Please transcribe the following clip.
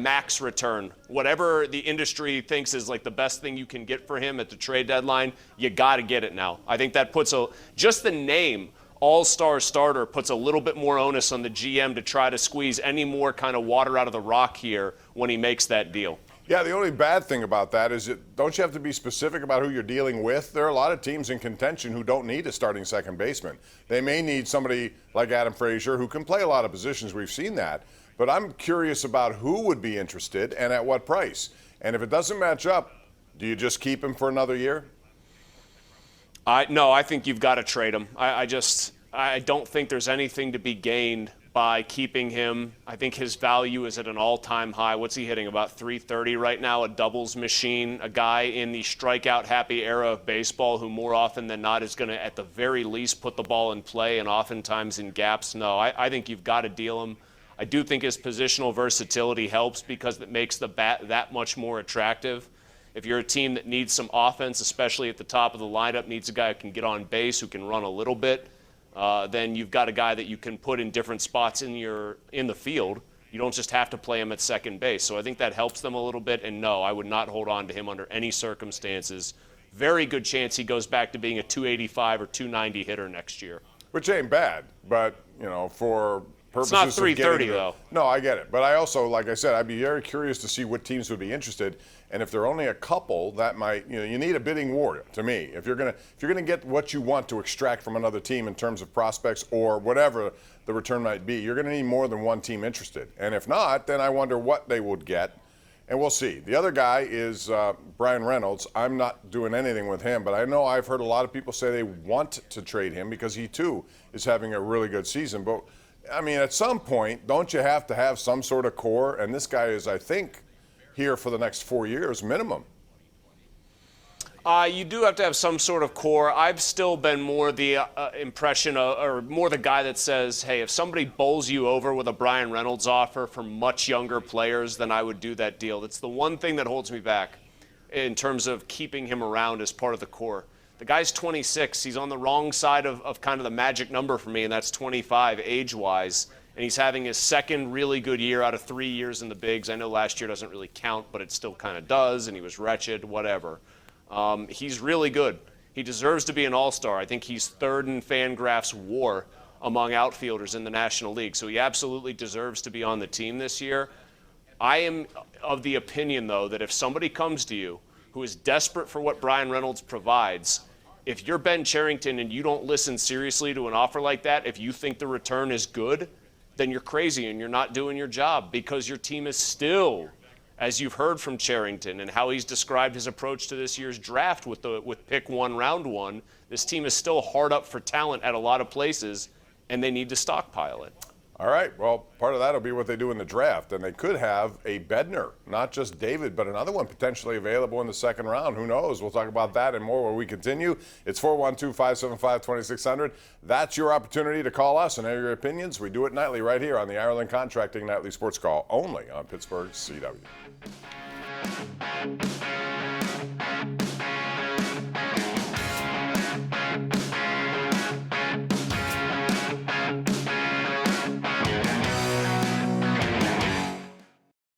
max return. Whatever the industry thinks is like the best thing you can get for him at the trade deadline, you got to get it now. I think that puts just the name all-star starter puts a little bit more onus on the GM to try to squeeze any more kind of water out of the rock here when he makes that deal. Yeah, the only bad thing about that is don't you have to be specific about who you're dealing with? There are a lot of teams in contention who don't need a starting second baseman. They may need somebody like Adam Frazier who can play a lot of positions. We've seen that. But I'm curious about who would be interested and at what price. And if it doesn't match up, do you just keep him for another year? No, I think you've got to trade him. I don't think there's anything to be gained by keeping him. I think his value is at an all-time high. What's he hitting, about 330 right now, a doubles machine, a guy in the strikeout-happy era of baseball who more often than not is going to, at the very least, put the ball in play and oftentimes in gaps. No, I think you've got to deal him. I do think his positional versatility helps because it makes the bat that much more attractive. If you're a team that needs some offense, especially at the top of the lineup, needs a guy who can get on base, who can run a little bit, then you've got a guy that you can put in different spots in the field. You don't just have to play him at second base. So I think that helps them a little bit. And no, I would not hold on to him under any circumstances. Very good chance he goes back to being a 285 or 290 hitter next year. Which ain't bad, but for purposes it's not 330 though. No, I get it. But I also, like I said, I'd be very curious to see what teams would be interested. And if there are only a couple, that might, you need a bidding war to me. If you're gonna get what you want to extract from another team in terms of prospects or whatever the return might be, you're gonna need more than one team interested. And if not, then I wonder what they would get. And we'll see. The other guy is Brian Reynolds. I'm not doing anything with him, but I know I've heard a lot of people say they want to trade him because he too is having a really good season. But I mean, at some point, don't you have to have some sort of core? And this guy is, I think, here for the next 4 years minimum. You do have to have some sort of core. I've still been more the impression or more the guy that says, hey, if somebody bowls you over with a Brian Reynolds offer for much younger players, then I would do that deal. That's the one thing that holds me back in terms of keeping him around as part of the core. The guy's 26. He's on the wrong side of kind of the magic number for me, and that's 25 age-wise. And he's having his second really good year out of 3 years in the bigs. I know last year doesn't really count, but it still kind of does, and he was wretched, whatever. He's really good. He deserves to be an all-star. I think he's third in Fangraph's WAR among outfielders in the National League, so he absolutely deserves to be on the team this year. I am of the opinion, though, that if somebody comes to you who is desperate for what Brian Reynolds provides, if you're Ben Cherington and you don't listen seriously to an offer like that, if you think the return is good, then you're crazy and you're not doing your job, because your team is still, as you've heard from Cherington and how he's described his approach to this year's draft with pick 1, round 1, this team is still hard up for talent at a lot of places, and they need to stockpile it. All right, well, part of that will be what they do in the draft, and they could have a Bednar, not just David, but another one potentially available in the second round. Who knows? We'll talk about that and more when we continue. It's 412-575-2600. That's your opportunity to call us and air your opinions. We do it nightly right here on the Ireland Contracting Nightly Sports Call, only on Pittsburgh's CW.